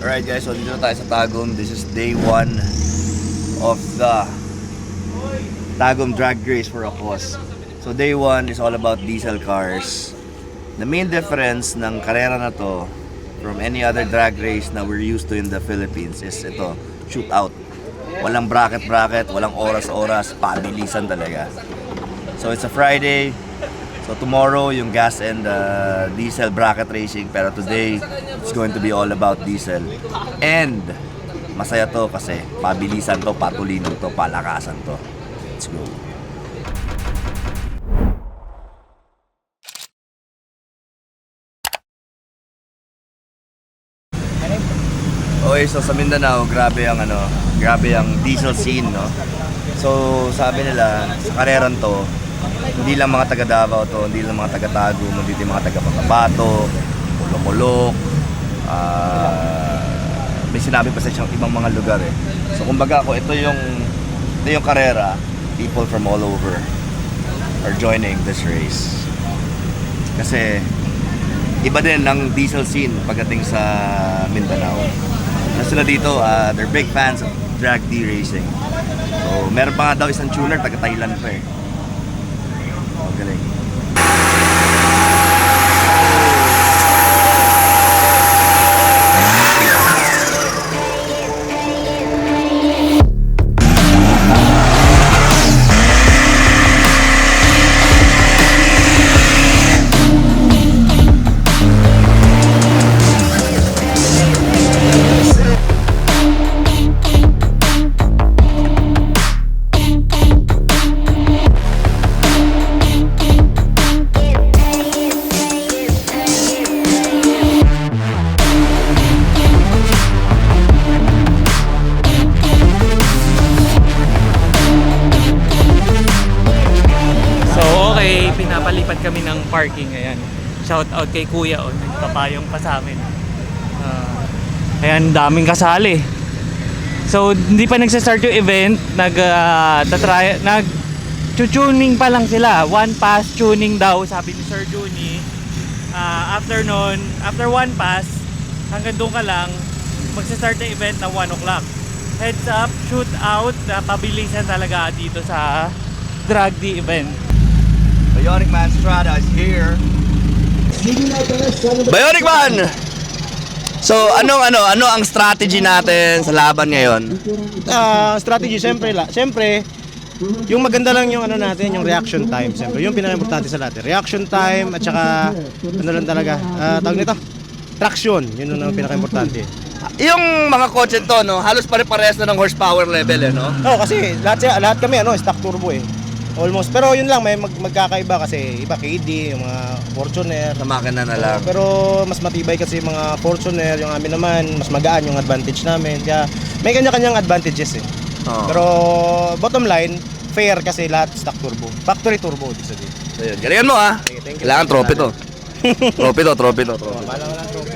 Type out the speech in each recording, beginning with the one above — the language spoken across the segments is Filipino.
Alright guys, so dito na tayo sa Tagum. This is day 1 of the Tagum Drag Race for a Cause. So day 1 is all about diesel cars. The main difference ng karera na to from any other drag race na we're used to in the Philippines is ito, shootout. Walang bracket, walang oras-oras, pabilisan talaga. So it's a Friday. So tomorrow yung gas and diesel bracket racing, pero today it's going to be all about diesel. And masaya to kasi pabilisan to, patulinan to, palakasan to. Let's go. Okay, so sa Mindanao, grabe ang diesel scene, no? So sabi nila, sa kareran to, hindi lang mga taga Davao to, hindi lang mga taga Tagum, hindi din mga taga Cotabato, Pulok, may sinabi pa sa siyang ibang mga lugar eh. So kumbaga ako, ito yung karera, people from all over are joining this race. Kasi iba din ang diesel scene pagdating sa Mindanao. Sila dito, they're big fans of drag D racing. So meron pa nga daw isang tuner, taga Thailand pa eh. Galing. Pinapalipat kami ng parking, ayan. Shout out kay Kuya, nagpapayong pa sa amin. Ayan, daming kasali. So, hindi pa nagsa-start yung event, nag-tuning pa lang sila. One pass tuning daw, sabi ni Sir Juni. After one pass, hanggang doon ka lang, magsa-start yung event na 1 o'clock. Heads up, shoot out, pabilisan talaga dito sa Drag D event. Bionic Man Strada is here. Bionic Man! So, ano ang strategy natin sa laban ngayon? Strategy, siyempre, yung maganda lang yung natin, yung reaction time, siyempre. Yung pinaka-importante sa lahat. Reaction time at saka, lang talaga, tawag nito, traction. Yun ang pinaka-importante. Yung mga kotse to, no, halos pare-parehas na ng horsepower level, no? Oo, kasi lahat kami, stock turbo eh. Almost. Pero yun lang, may magkakaiba kasi iba KD, yung mga Fortuner. Sa makina na lang. Pero mas matibay kasi yung mga Fortuner, yung amin naman, mas magaan yung advantage namin. Kaya may kanya-kanyang advantages eh. Oh. Pero bottom line, fair kasi lahat stock turbo. Factory turbo, di sabihin. So yun, galingan mo ha. Thank you. Kailangan trophy to. Trophy to. Wala trophy.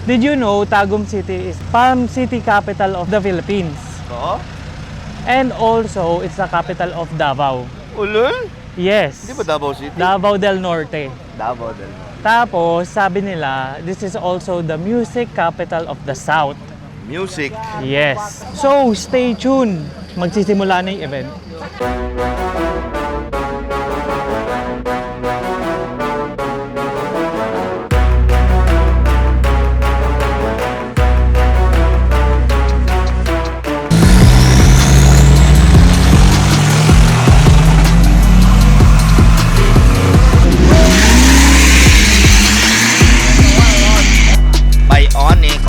Did you know Tagum City is Palm City capital of the Philippines? Oo? And also, it's the capital of Davao. Ulul? Yes. Di ba Davao City? Davao del Norte. Davao del Norte. Tapos, sabi nila, this is also the music capital of the South. Music. Yes. So, stay tuned. Magsisimula na yung event. Bionic.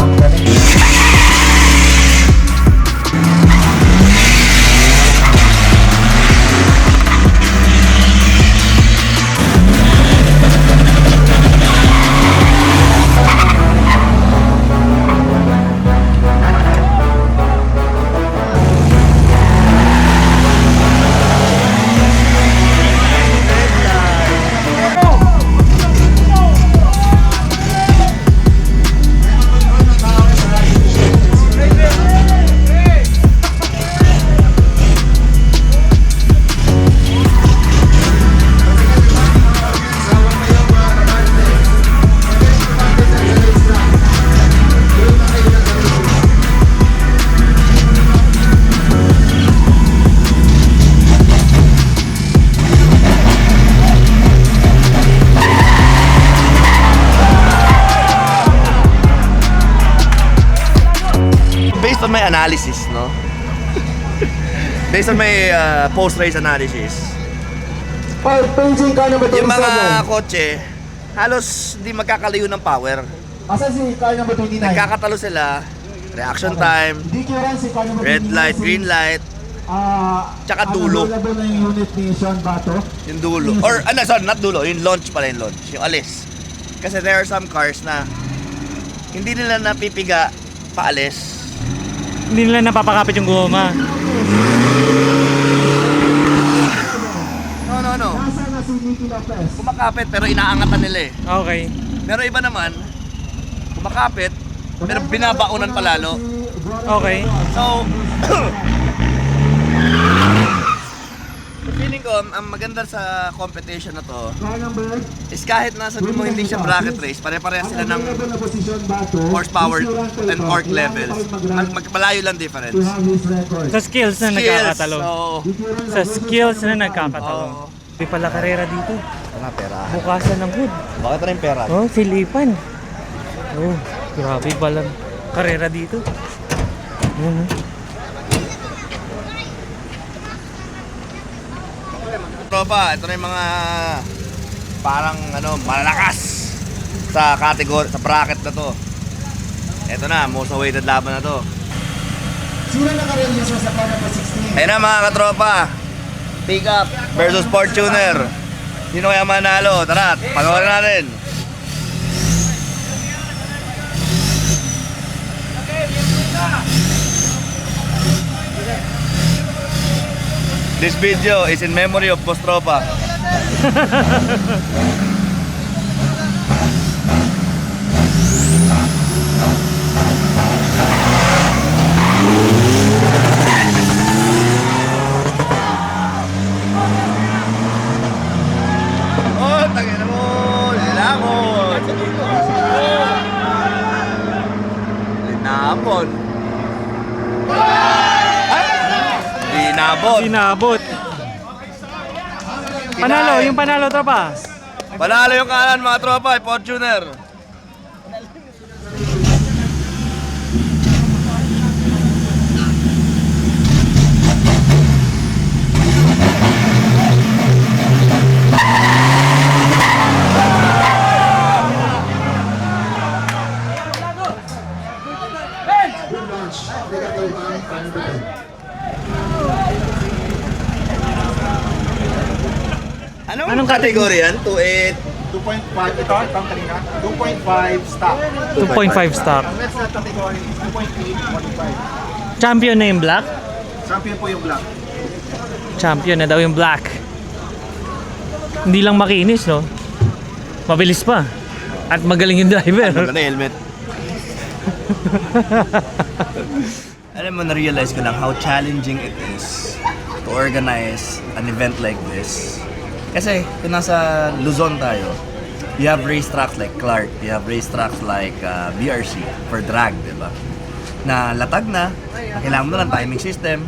analysis, no? Based on my post-race analysis, Paging car number 27. yung mga kotse, halos di magkakalayo ng power. Asan si car number 29? Nagkakatalo sila, reaction time, DQ run si car number 29. red light, green light, tsaka dulo. Available na yung unit ni Sean Bato. yung dulo. Or, sorry, not dulo, yung launch pala yung launch, yung alis. Kasi there are some cars na hindi nila napipiga paalis. Hindi nila napapakapit yung goma. No. Nasaan na si Nicky Lopez? Kumakapit pero inaangatan nila eh. Okay. Pero iba naman, kumakapit, pero binabaunan pa lalo. Okay. So, feeling ko, ang maganda sa competition na to Car number is kahit nasa mo hindi siya bracket race, pare-parehas sila ng available na position Bato. horsepower DQ run and to torque ito. levels. Malayo lang difference. To have his record. Sa skills na nagkakatalo. So, DQ run Sa skills na nagkakatalo. Oo. Di pala karera dito. Wala pera. Bukasan ng hood. Bakit na yung pera? Oh, Filipan. Oh, grabe pala karera dito. Tropa, ito na yung mga parang malalakas sa category, sa bracket na to. Ito na, most awaited laban na to. Sino naka-register sa car number 16? Ayun na mga katropa. Pickup versus Fortuner. Sino kaya manalo? Tara, panoorin natin. This video is in memory of Boss Tropa. Oh, tangina mo! Linamon! Linamon! Linabot! Sinabot. Panalo, yung panalo tropa. Panalo yung kanan mga tropa, Fortuner! Anong category yan? 2.8? 2.5 ito, itong kanina. 2.5 stock. 2.5 stock. Next na category is 2.8 Champion na yung black? 45. Champion po yung black. Champion na daw yung black. Hindi lang makinis, no? Mabilis pa. At magaling yung driver. Ano na helmet? Alam mo, na-realize ko lang how challenging it is to organize an event like this. Kasi kung nasa Luzon tayo, you have racetracks like Clark, you have racetracks like BRC for drag, di ba? Na latag na kailangan mo na ng timing system.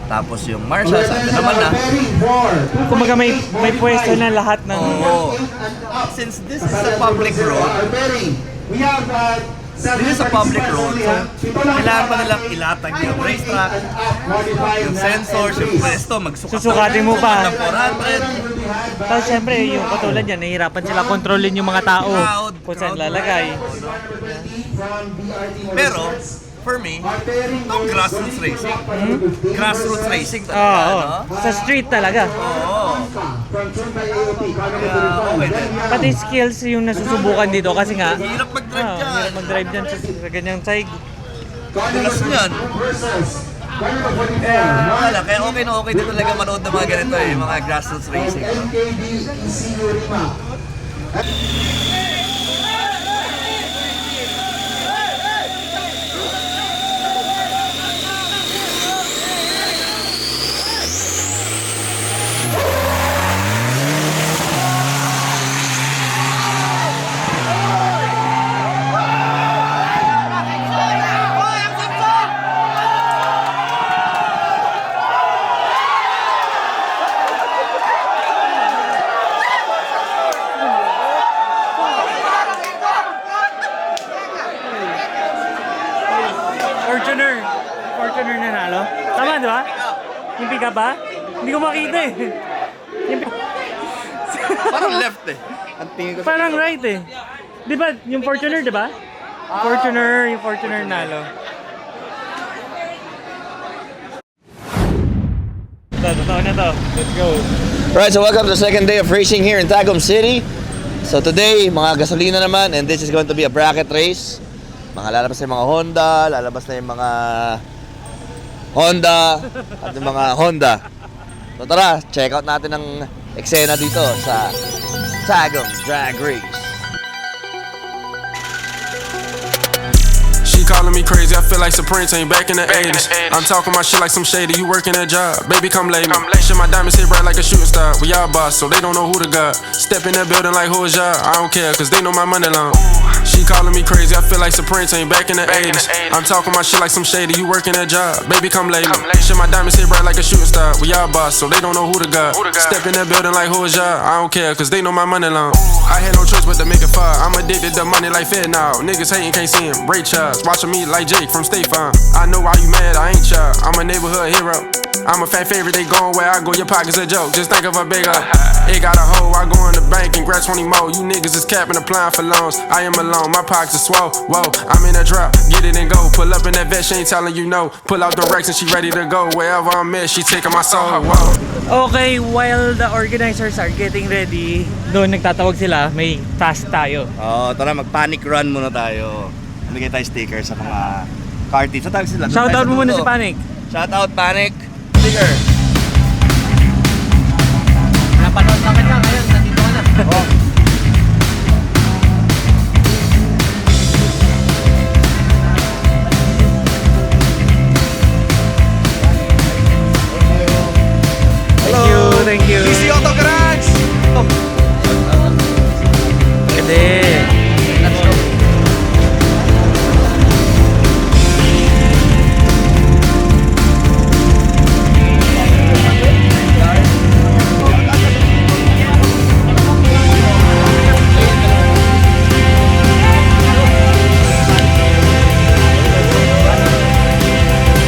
Tapos yung Marshall, sa naman na. Kumbaga may pwesto na lahat ng... Oo. Since this is a public road, this is a public road, so kailangan pa nilang ilatag yung racetrack, yung sensors, yung pwesto, Susukatin mo pa. ng 400. Tapos syempre, yung katulad yan, nahihirapan sila kontrolin yung mga tao kung saan Crowd. lalagay. Pero, for me, itong grassroots racing. Grassroots racing Oo, talaga, oo. no? Sa street talaga. Oo. Kaya, okay din. Pati skills yung nasusubukan dito kasi nga, Hirap mag-drive dyan. hirap mag-drive dyan sa ganyang side. Dulas yan. Wala, kaya okay na okay din talaga manood ng mga ganito eh, mga grassroots racing. No? Fortuner, Fortuner na nalo? Tama, di ba? Yung pick up ba? Hindi ko makita eh. Yung Parang left eh. Ang tingin ko. parang right eh. Di ba? Yung Fortuner, di ba? Yung Fortuner nalo. Totoo na to. Let's go. Right, so welcome to the second day of racing here in Tagum City. So today, mga gasolina naman, and this is going to be a bracket race. Lalabas na yung mga Honda, lalabas na yung mga Honda, at yung mga Honda. So tara, check out natin ang eksena dito sa Tagum Drag Race. She calling me crazy, I feel like Supreme Team back in the 80s. I'm talking my shit like some shady, you working a job. Baby, come lay me. Shit, my diamonds hit bright like a shooting star. We all boss, so they don't know who the god. Step in that building like who is y'all? I don't care, cause they know my money long. She calling me crazy, I feel like Supreme Team back in the 80s. I'm talking my shit like some shady, you working a job. Baby, come lay me. Shit, my diamonds hit bright like a shooting star. We all boss, so they don't know who the god. Step in that building like who is y'all? I don't care, cause they know my money long. I had no choice but to make it fire. I'm addicted to money like Fed now. Niggas hating, can't see him. Ray Charles, watching me like Jake from State Farm. I know why you mad, I ain't y'all. I'm a neighborhood hero. I'm a fan favorite, they going where I go. Your pocket's a joke, just think of a bigger. It got a hole, I go in the bank and grab 20 more. You niggas is capping, applying for loans. I am alone, my pockets are swole. Whoa, I'm in a drop, get it and go. Pull up in that vet, she ain't telling you no. Pull out the Rex and she ready to go. Wherever I'm at, she taking my soul. Whoa. Okay, while the organizers are getting ready, doon nagtatawag sila, may task tayo. Tara, mag-panic run muna tayo. Bigay tayo sticker sa mga car teams. Sa tawag sila. Shoutout mo muna si Panic. Shoutout, Panic. Sticker. Napanood na kita ngayon, nandito ka na. Thank you. DC Auto Garage! Pwede.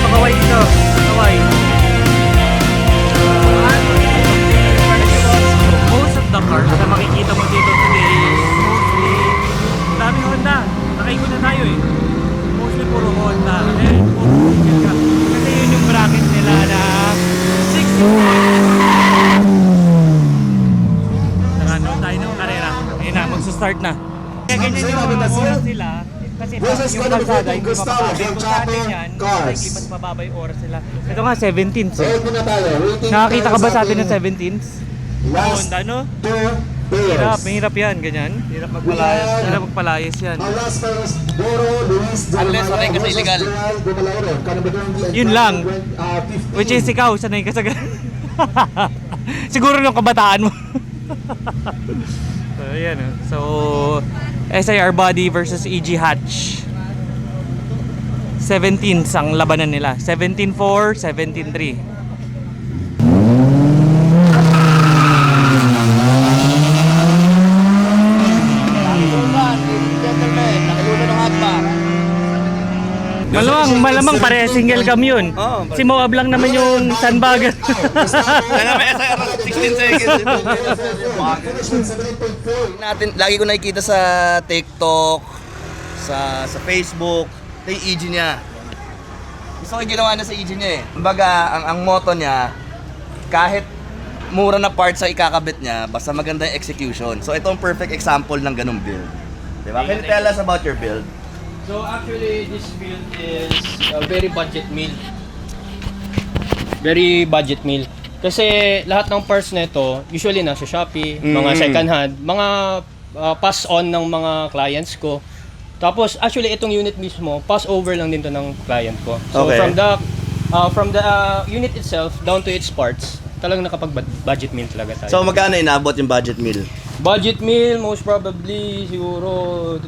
Pakaway dito. Pakaway. Most of the cars na makikita mo dito today is mostly daming Honda. Nakaikot na tayo eh. Mostly puro Honda. Eh, puro Honda. Kasi yun yung bracket nila na 60. Nakanood tayo ng karera. Ayun na, magsa-start na. Kaya ganyan yung oras nila. Kasi yung kalsada, hindi mapapagay. Kung sa atin yan, likely mas mababa yung oras nila. Ito nga, 17th eh. Nakakita ka ba sa atin ng 17th? Honda, no? Hirap, mahirap yan, ganyan. Hirap magpalayas yan. Unless sanay ka sa illegal. Yun lang. Which is ikaw, sanay ka sa siguro yung kabataan mo. So, ayan o. So, SIR Body versus EG Hatch. 17 ang labanan nila. 17-4, 17-3. Malamang pare single cam yun. Si Moab lang naman yung sandbag. Lagi ko nakikita sa TikTok, sa Facebook, yung EG niya. Gusto ko yung ginawa niya sa EG niya eh. Kumbaga, ang motto niya, kahit mura na parts sa ikakabit niya, basta maganda yung execution. So ito ang perfect example ng ganung build. Diba? Can you tell us about your build? So actually, this build is a very budget meal. Very budget meal. Kasi lahat ng parts nito, usually nasa Shopee, mga second hand, mga pass-on ng mga clients ko. Tapos actually itong unit mismo, pass-over lang din to ng client ko. So Okay. from the unit itself down to its parts, talagang nakapag-budget meal talaga tayo. So magkano inabot yung budget meal? Budget meal, most probably, siguro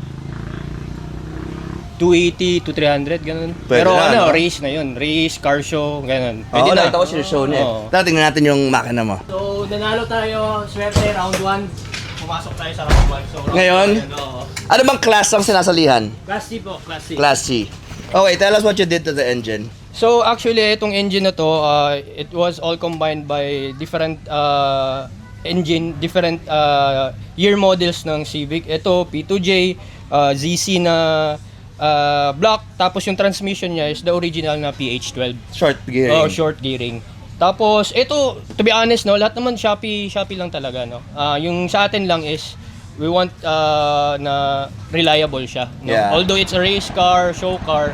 280 to 300, ganun. Pwede Pero na, ano, no? race na yun. Race, car show, ganun. Pwede Oo, na. nakita ko show niya. Oo. Tara, tingnan natin yung makina mo. So, nanalo tayo, swerte, round 1. Pumasok tayo sa round 1. So, round Ngayon? 1, oo. Ano bang class ang sinasalihan? Class C po, Class C. Class C. Okay, tell us what you did to the engine. So actually itong engine na to, it was all combined by different different year models ng Civic. Ito P2J, ZC na block, tapos yung transmission niya is the original na PH12. Short gearing. Oh, short gearing. Tapos ito, to be honest no, lahat naman Shopee lang talaga no. Yung sa atin lang is we want na reliable siya no? Yeah. Although it's a race car, show car,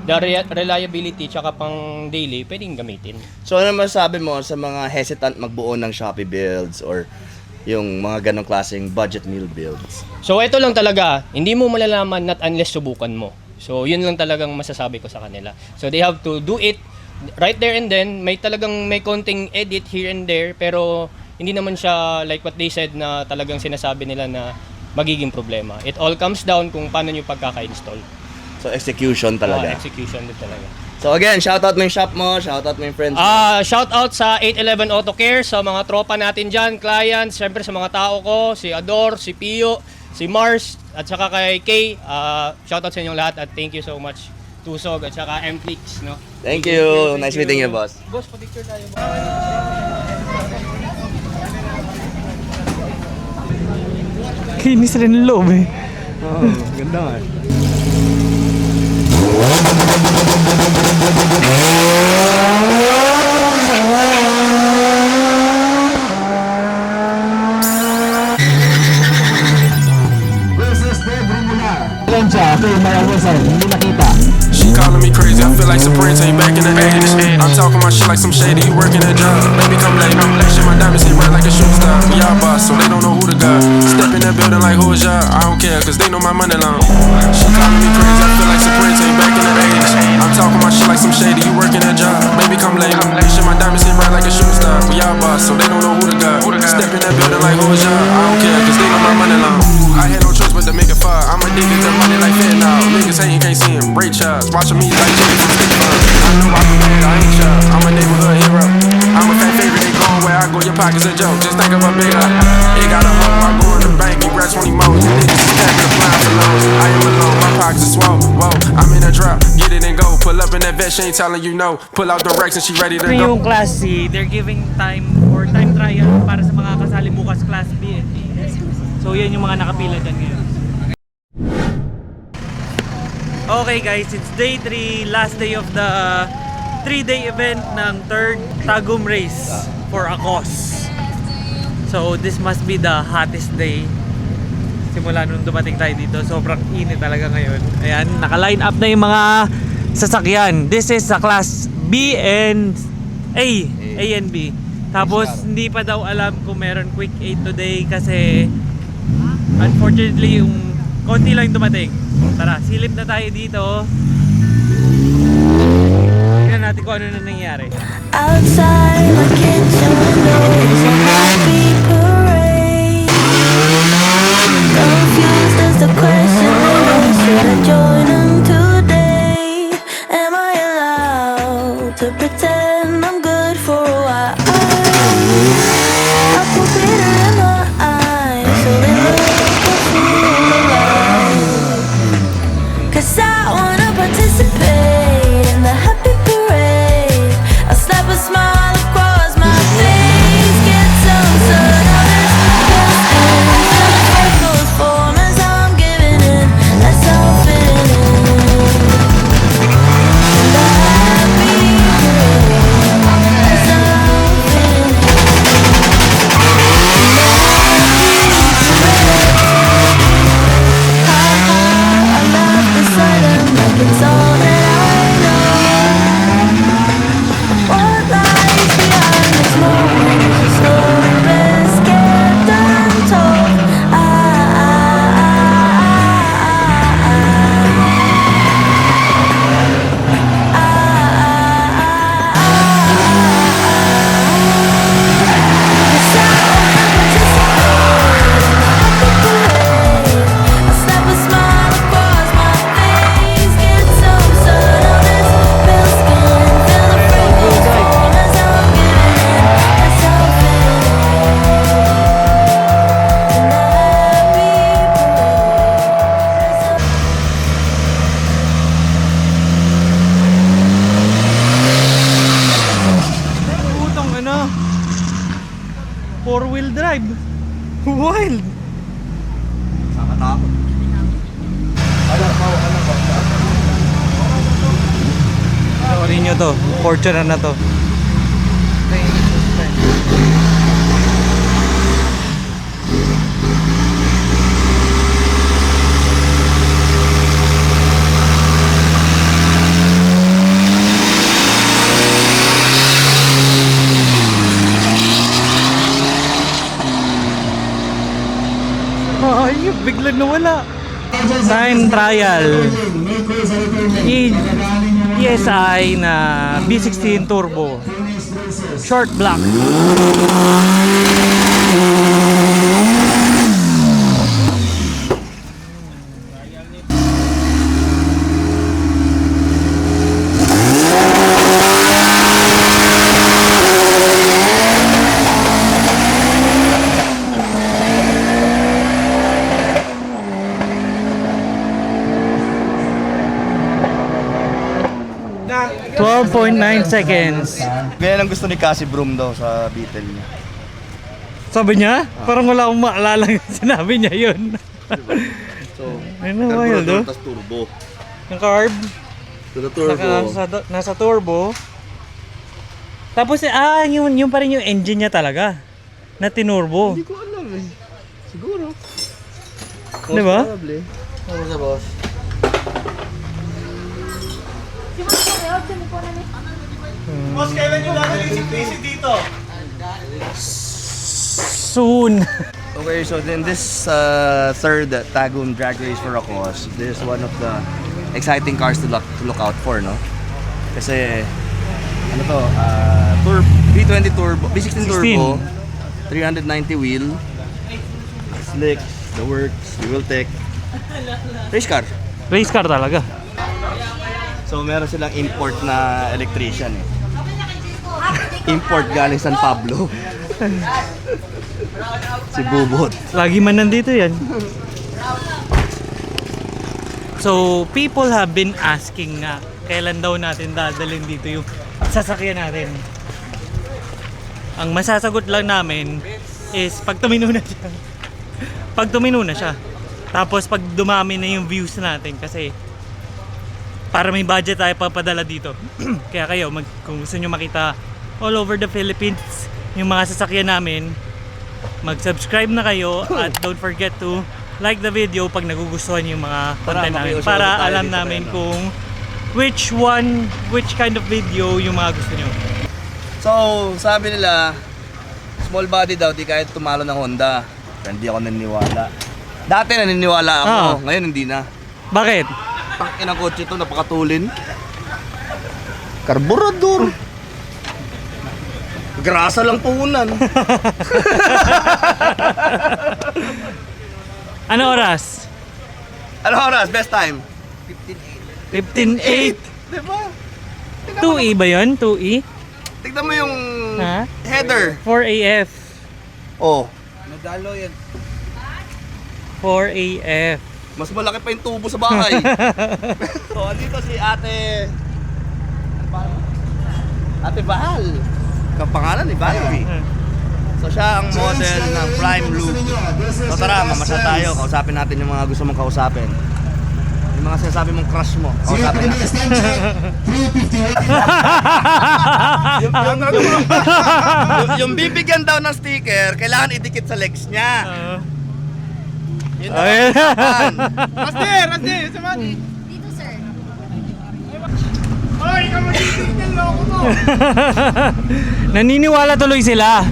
the reliability tsaka pang daily pwedeng gamitin. So ano masasabi mo sa mga hesitant magbuo ng Shopee builds or yung mga ganong klaseng budget meal builds? So ito lang talaga, hindi mo malalaman not unless subukan mo. So yun lang talagang masasabi ko sa kanila. So they have to do it right there and then. May konting edit here and there, pero hindi naman siya like what they said na talagang sinasabi nila na magiging problema. It all comes down kung paano nyo pagkaka-install. So execution talaga. Execution din talaga. So again, shoutout mo yung shop mo, shoutout mo yung friends mo. Shout out sa 811 Auto Care, sa mga tropa natin dyan, clients, syempre sa mga tao ko, si Ador, si Pio, si Mars, at saka kay Kay. Shout out sa inyong lahat at thank you so much. Tusog at saka Mflix, no? Thank you. Nice meeting you, boss. Boss, pa-picture tayo. Kinis rin yung loob eh. Oh, ganda nga. Versus Debra Mular. Yan siya, okay, mayawasan, hindi nakita. She calling me crazy, I feel like Supreme ain't back in the 80s. I'm talking my shit like some shady, you working a job. Baby, come late. Shit, my diamonds hit right like a shooting star. We all boss, so they don't know who the god. Step in that building like who is y'all? I don't care, cause they know my money long. She calling me crazy, I feel like Supreme ain't back in the 80s. I'm talking my shit like some shady, you working a job. Baby, come late. Shit, my diamonds hit right like a shooting star. We all boss, so they don't know who the god. Step in that building like who is y'all? I don't care, cause they know my money long. I had no choice but to make it far. I'm addicted to money like fentanyl. Niggas hating, can't see him. Break shots, watching me like Jimmy from Stick Fun. I know I can bad, I ain't shy. I'm a neighborhood hero. I'm a fan favorite, they going where I go. Your pockets a joke. Just think of a bigger. It got a hoe, I go in the bank, you grab 20 more. You niggas is capping, applying for loans. I am alone, my pockets are swole. Whoa, I'm in a drop, get it and go. Pull up in that vet, she ain't telling you no. Pull out the Rex and she ready to go. Yung Class C, they're giving time or time trial para sa mga kasali bukas Class B. So yan yung mga nakapila dyan ngayon. Okay guys, it's day 3, last day of the 3-day event ng 3rd Tagum race for Akos. So this must be the hottest day simula nung dumating tayo dito. Sobrang init talaga ngayon. Ayan, naka-line up na yung mga sasakyan. This is sa Class B and A and B. Tapos hindi pa daw alam kung meron quick 8 today kasi unfortunately yung konti lang dumating. Tara, silip na tayo dito. Tingnan natin kung ano na nangyari. Outside my kitchen window is a happy parade. Confused as the question is, should I join them today? Am I allowed to pretend I'm good for a while? I put glitter in my eyes so they look alive. 'Cause I wanna participate in the happy parade. I'll slap a smile across my face, get some sun on this circles form as I'm giving in. That's how I'm feeling. The happy parade. That's how I'm feeling. I love the sight of my Wild! Nakatakot. Sorry nyo to. Fortuner na to. Ay, biglang nawala. Time trial. ESI na B16 Turbo. Short block. Na, 12.9 seconds. Ganyan ang gusto ni Cassie Broom daw sa Beetle niya. Sabi niya? Parang wala akong maalala yung sinabi niya yun. So, Ayun na, wild, oh. tas turbo. Yung carb, So, the turbo. nasa turbo. Tapos, yung pa rin yung engine niya talaga. Na tinurbo. Hindi ko alam eh. Siguro. Di ba? Probably. Ano sa boss? boss, kailan yung dadalhin si PC dito? Soon. Okay, so then this third Tagum Drag Race for a Cause, this is one of the exciting cars to look out for, no? Kasi, ano to, B20 Turbo, B16 Turbo, 390 wheel, slick, the works, the wheel tech, race car. Race car talaga. So meron silang import na electrician eh. Import galing San Pablo. Si Bubot. Lagi man nandito yan. So, people have been asking nga, kailan daw natin dadalhin dito yung sasakyan natin. Ang masasagot lang namin is pag tumino na siya. Pag tumino na siya. Tapos pag dumami na yung views natin kasi para may budget tayo papadala dito. Kaya kayo, kung gusto nyo makita all over the Philippines yung mga sasakyan namin, mag-subscribe na kayo at don't forget to like the video pag nagugustuhan yung mga content namin para alam namin kung which kind of video yung mga gusto nyo. So, sabi nila, small body daw, di kahit tumalo ng Honda. Pero hindi ako naniniwala. Dati naniniwala ako, ngayon hindi na. Bakit? Tangin ang kotse ito, napakatulin. Karburador. Grasa lang puhunan. Ano oras? Ano oras? Best time? 15.8. Diba? 2E ba yun? 2E? Tignan mo yung Ha? header. 4AF. Oh, 4AF. mas malaki pa yung tubo sa bahay. So, andito si Ate... Ano pa? Ate Bahal. Kapangalan ni Valerie. So, siya ang model ng Prime Loop. So, tara, mamasyal tayo. Kausapin natin yung mga gusto mong kausapin. Yung mga sinasabi mong crush mo. Kausapin natin. yung bibigyan daw ng sticker, kailangan idikit sa legs niya. Yun daw ang usapan. Rasdi, sa mani. Dito, sir. Hoy, ikaw magiging ng loko mo. Naniniwala tuloy sila.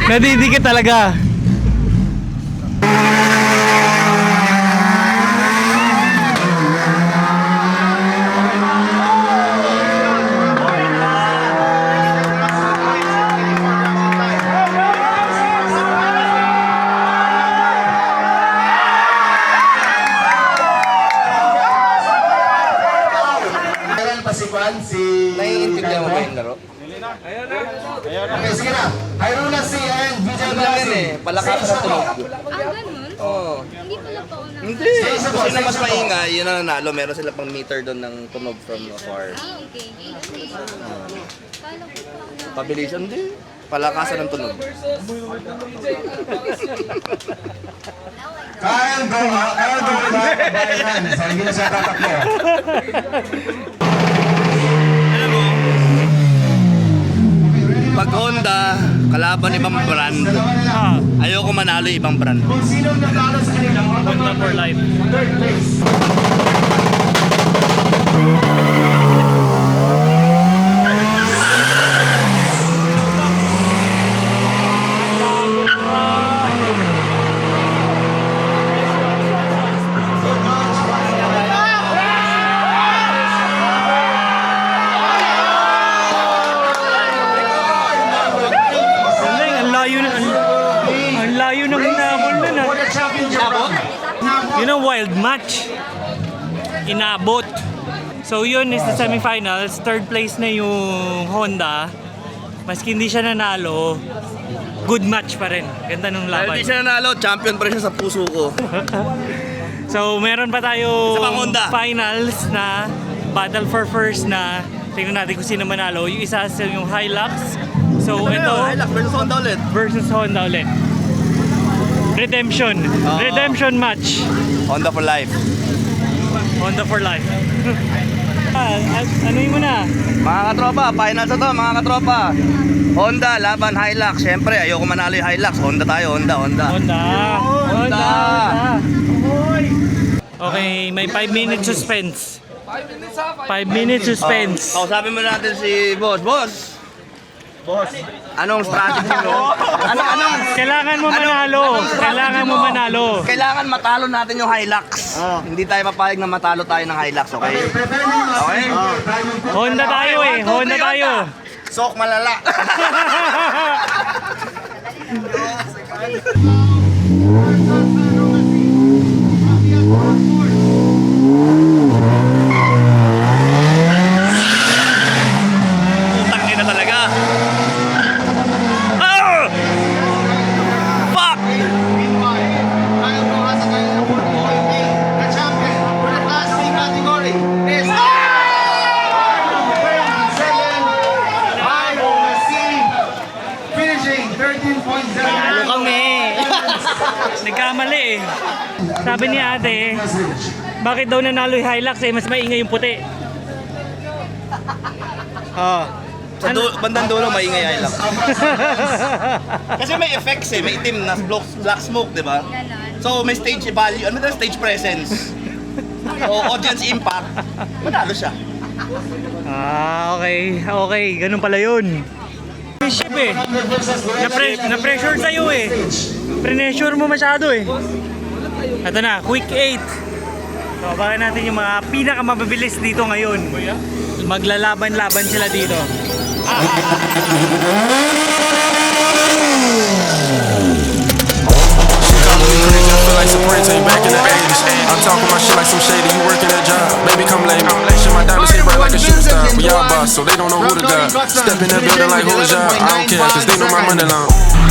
Nadidikit talaga. Naiintindihan mo ba yung laro? Okay, sige na. Hyrule C and Vijay Ano lang yan eh, palakasan ng tunog. Ah, ganun? Oo. Hindi pala pa una. Hindi. Kung sino mas maingay, yun ang nanalo. Meron sila pang meter doon ng tunog from afar. Okay. Kala ko pa una. Pabilisan din. Palakasan ng tunog. Kyle Bayan. So, hindi na siya tatakbo. Alam mo, pag Honda, kalaban ibang brand. Ayoko manalo yung ibang brand. Kung sino natalo sa kanila, Honda for life. third place. Galing, ang layo ng hinabol nun ah. For the championship round. Yun ang wild match. Inabot. So yun is the semifinals. Third place na yung Honda. Maski hindi siya nanalo, good match pa rin. Ganda nung Dahil laban. di siya nanalo, champion pa rin siya sa puso ko. So meron pa tayo Isa pang Honda. finals na battle for first na tingnan natin kung sino manalo. Yung isa sa yung Hilux. So ito Hilux versus Honda ulit. versus Honda ulit. Redemption. Redemption match. Honda for life. Honda for life. Ano yun mo na? Mga katropa, finals na to, mga katropa. Honda, laban Hilux. Siyempre, ayoko manalo yung Hilux. Honda tayo, Honda. Honda. Honda. Okay, may 5 minutes suspense. 5 minutes suspense. Kausapin mo natin si Boss. Boss, anong strategy mo? Anong Kailangan mo manalo. Kailangan mo manalo. Kailangan matalo natin yung Hilux. Hindi tayo papayag na matalo tayo ng Hilux, okay? Okay? Honda tayo eh. Honda tayo. Sok malala. Putang ina talaga. Ah! Fuck! Finishing 13.0. Talo kami. Nagkamali eh. Sabi ni ate, bakit daw nanalo yung Hilux eh, mas maingay yung puti. Sa bandang dulo, maingay Hilux. Kasi may effects eh, may itim na black smoke, di ba? So may stage value, ano na stage presence. So audience impact, manalo siya. Okay. Okay, ganun pala yun. Ship eh. Na-pressure sa'yo eh. Pressure mo masyado eh. Ito na, quick 8. So, baka natin yung mga pinakamababilis dito ngayon. Maglalaban-laban sila dito. I feel like Supreme Team back in the 80s. I'm talking my shit like some shady, you working that job. Baby, come lay me. Shit, my diamonds hit bright like a shooting star. We all boss, so they don't know who to got. Step in that building like who is y'all? I don't care, cause they know my money long.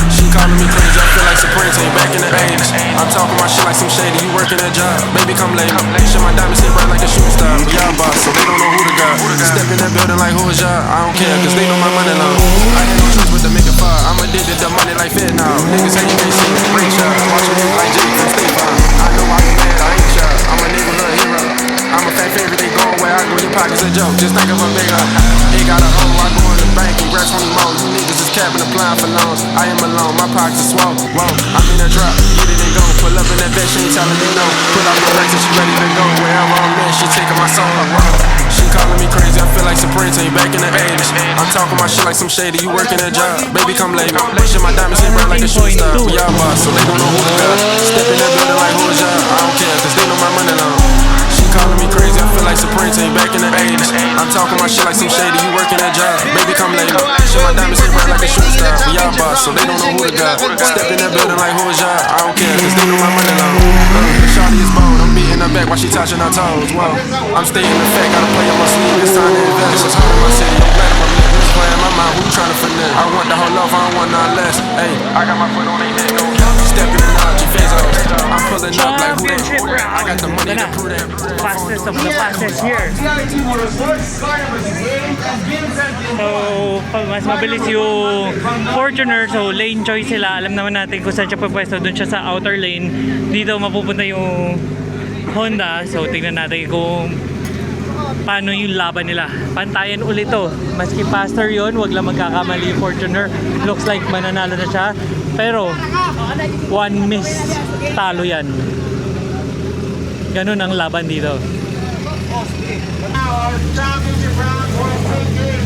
She calling me crazy, I feel like Supreme Team back in the 80s. I'm talking my shit like some shady, you working that job. Baby, come lay me. Shit, my diamonds hit bright like a shooting star. We all boss, so they don't know who to got. Step in that building like who is y'all? I don't care, cause they know my money long. I ain't no choice but to make it far. I'm addicted to money like Fed now. Niggas say you can't see me, ring shot. Watching niggas like Jake from State Farm. I know I can mad, I ain't shy. I'm a neighborhood hero. I'm a fan favorite, they going where I go, your pockets a joke. Just think of a bigger. They got a hoe, I go in the bank, congrats on the more. You niggas is capping, applying for loans. I am alone, my pockets are swole. Whoa, I'm in a drop, get it and go. Pull up in that bed, she ain't telling me no. Pull out the legs and she ready to go. Wherever I'm at, she taking my soul. Whoa. She calling me crazy, I feel like Supreme Team back in the 80s. I'm talking my shit like some shady, you working that job. Baby, come lay me. Shit, my diamonds hit bright like a shooting star. We all boss, so they don't know who to got. Step in that building like who is y'all? I don't care, cause they know my money long. She calling me crazy, I feel like Supreme Team back in the 80s. I'm talking my shit like some shady, you working that job. Baby, come lay me. Shit, my diamonds hit bright like a shooting star. We all boss, so they don't know who to got. Step in that building like who is y'all? I don't care, cause they know my money long. Shawty is bold, I'm beating her back while she touching her toes. Whoa, I'm staying the fact, gotta play on my sleeve. It's time to invest. It was hard in my city, I'm glad I'm a nigga. Playing my mind, who you trying to finesse? I want the whole love, I don't want none less. Hey, I got my foot on they neck, no. Step in the notch, you phase off. I'm pulling up like who that? Championship round. I got the money Ito to na. prove that. Fastest of the fastest here. CIT Motorsports, car number 68, and Vincent So, pag mas mabilis yung Fortuner, so lane choice sila. Alam naman natin kung saan siya pupwesto. Doon siya sa outer lane. Dito mapupunta yung Honda. So, tingnan natin kung paano yung laban nila. Pantayan ulit to. Maski faster yon, wag lang magkakamali yung Fortuner. Looks like mananalo na siya. Pero, one miss, talo yan. Ganun ang laban dito. Our championship round for taking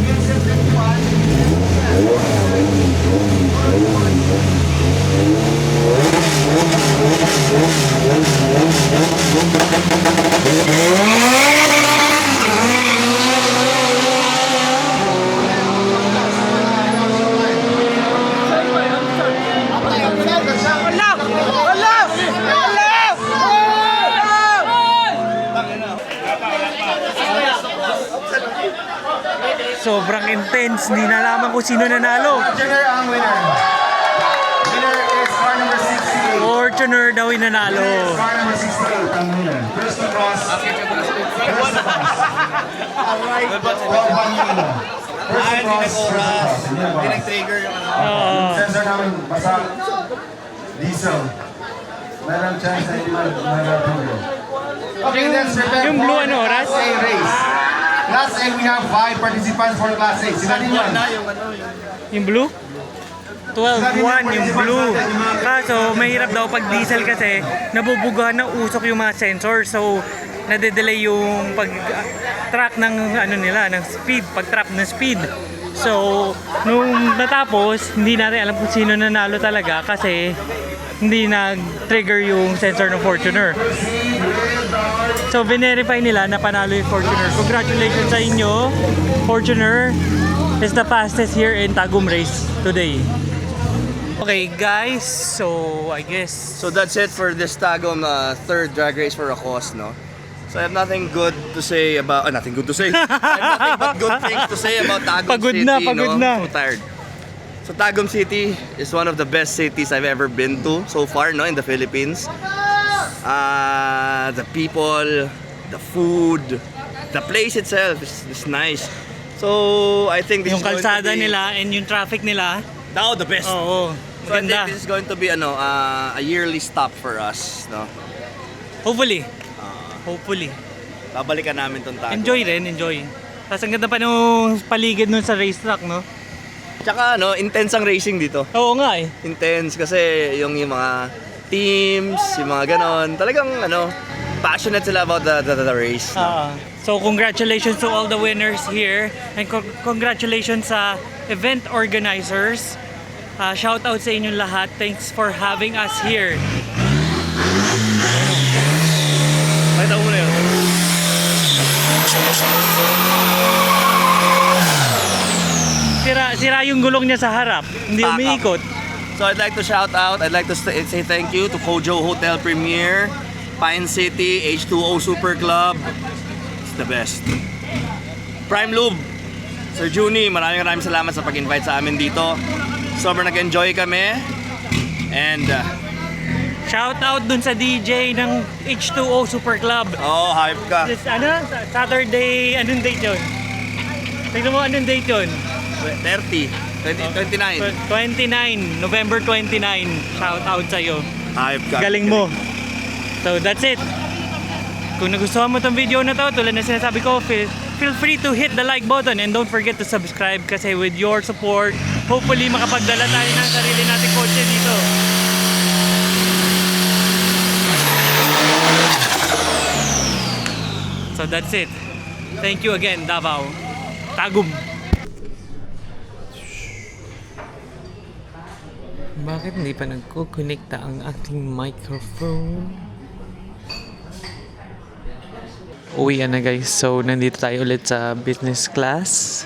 Vincent 51. Sobrang intense. Hindi nalaman kung sino nanalo. Fortuner ang winner. Winner is car number 68. Fortuner daw yung nanalo. Car number 68 ang winner. First to cross. Alright. Well, one winner. First to cross. Hindi nag-trigger yung ano. Oo. Sensor namin basa. Diesel. Meron chance na hindi mag-trigger. Okay, let's prepare Yung blue ano, oras? Class A race. Class A, we have 5 participants for Class A. Sila din yan. Yung blue? 12-1 yung blue. Kaso, mahirap daw pag diesel kasi nabubugahan na usok yung mga sensor. So, nade-delay yung pag-track ng ano nila, ng speed, pag-trap ng speed. So, nung natapos, hindi natin alam kung sino nanalo talaga kasi hindi nag-trigger yung sensor ng Fortuner. So, verify nila na panalo yung Fortuner. Congratulations sa inyo. Fortuner is the fastest here in Tagum race today. Okay guys, so I guess So that's it for this Tagum third drag race for Rocos, no? So I have nothing good to say about, nothing good to say. I have nothing but good things to say about Tagum Pagod City, na, pagod no? na. So tired. So Tagum City is one of the best cities I've ever been to so far, no, in the Philippines. The people, the food, the place itself is nice. So I think this yung is going kalsada to be, nila and yung traffic nila. now the best. Oo, So I think maganda. this is going to be a yearly stop for us, no? Hopefully. Hopefully. Babalikan namin tong Tagum. Enjoy rin, enjoy. Tapos ang ganda pa nung paligid nun sa racetrack, no? Tsaka intense ang racing dito. Oo nga eh. Intense kasi yung mga teams, yung mga ganon. Talagang passionate sila about the race. So congratulations to all the winners here and congratulations sa event organizers. Shout out sa inyong lahat. Thanks for having us here. Pakita mo na yun. Sira yung gulong niya sa harap. Hindi Back up. umiikot. So I'd like to shout out, I'd like to say thank you to Kojo Hotel Premier, Pine City, H2O Super Club. It's the best. Prime Lube, Sir Juni, maraming salamat sa pag-invite sa amin dito. Sobrang nag-enjoy kami. And Shout out dun sa DJ ng H2O Super Club. hype ka. This, Saturday, anong date yun? Tignan mo anong date yun? 30, 29. 29, November 29. Shout out sa'yo. Hype ka. Galing mo. So that's it. Kung nagustuhan mo tong video na to, tulad na sinasabi ko, feel free to hit the like button and don't forget to subscribe kasi with your support, hopefully makapagdala tayo ng sarili nating kotse dito. So that's it. Thank you again, Davao. Tagum. Bakit hindi pa nagko-connecta ang aking microphone? Uwi na guys. So, nandito tayo ulit sa business class.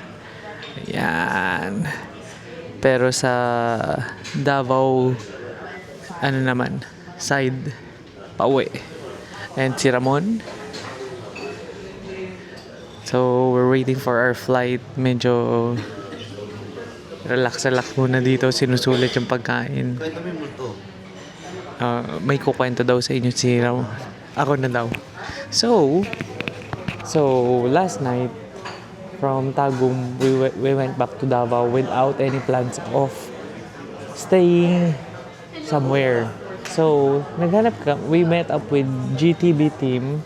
Ayan. Pero sa Davao, side, pauwi. And si Ramon. So, we're waiting for our flight. Medyo Relax muna dito, sinusulit yung pagkain. Kwento mo yung multo. May kukwento daw sa inyo si Raw. Ako na daw. So last night from Tagum, we went back to Davao without any plans of staying somewhere. So we met up with GTB team.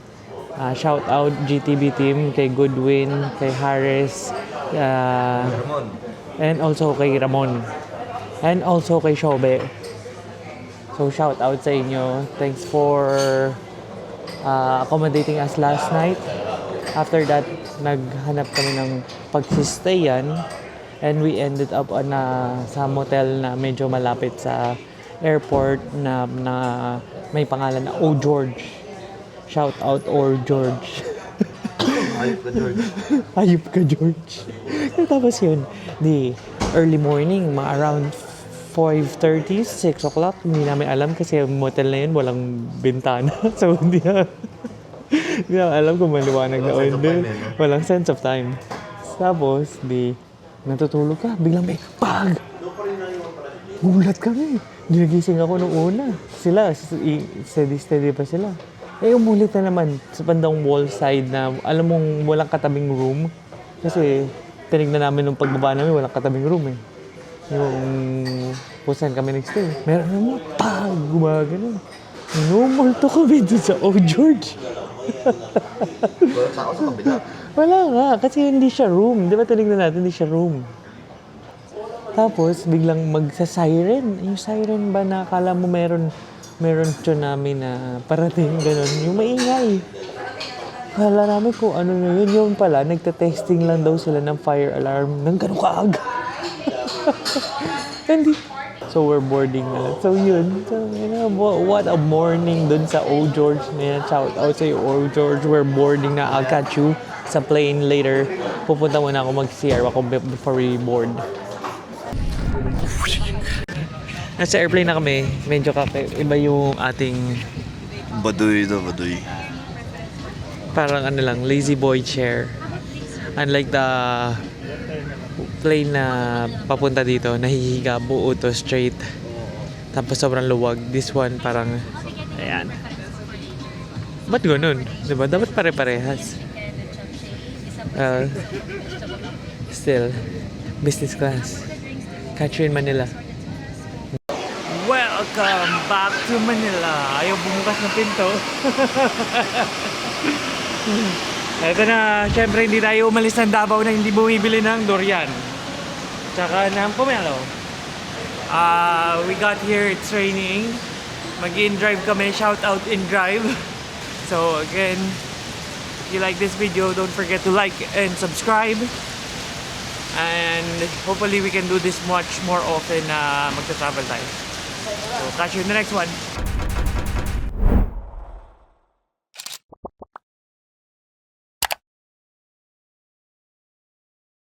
Shout out GTB team kay Goodwin, kay Harris, Ramon. and also kay Ramon. And also kay Shobe. So shout out sa inyo. Thanks for accommodating us last night. After that, naghanap kami ng pagsistayan. And we ended up sa motel na medyo malapit sa airport na may pangalan na O George. Shout out O George. Ayop ka, George. Ayop ka, George. Tapos yun, early morning, mga around 5:30, 6 o'clock, hindi namin alam kasi yung motel na yun, walang bintana. So, hindi namin alam kung maliwanag na o hindi. Walang sense of time. Tapos, natutulog ka, biglang may pag! Gulat kami. Nagising ako nung una. Sila, steady pa sila. Umulit na naman sa bandang wall side na alam mong walang katabing room. Kasi tinignan namin nung pagbaba namin, walang katabing room eh. Yung kung saan kami nag-stay. Meron naman, gumagano. Numulto kami dun sa O George. Sa ako sa kabila. Wala nga, kasi hindi siya room. Di ba tinignan natin, hindi siya room. Tapos biglang magsa-siren. Yung siren ba na akala mo meron tsunami na parating, gano'n. Yung maingay. Kala namin kung ano na yun. Yung pala, nagta-testing lang daw sila ng fire alarm ng gano'ng kaaga. So, we're boarding na lang. So, yun. So, what a morning dun sa O George na yan. Shout out sa O George. We're boarding na. I'll catch you sa plane later. Pupunta muna ako mag-CR ako before we board. Nasa airplane na kami, medyo iba yung ating Baduy. parang lazy boy chair. Unlike the plane na papunta dito, nahihiga buo to straight. Tapos sobrang luwag. This one parang, ayan. Ba't ganun? Diba? Dapat pare-parehas. Still, business class. Catch you in Manila. Welcome back to Manila. Ayaw bumukas ng pinto. Ito na, syempre hindi tayo umalis ng Davao na hindi bumibili ng durian. Tsaka ng pomelo. We got here, it's raining. Mag-in-drive kami, shout out in-drive. So again, if you like this video, don't forget to like and subscribe. And hopefully we can do this much more often na magta-travel tayo. So catch you in the next one.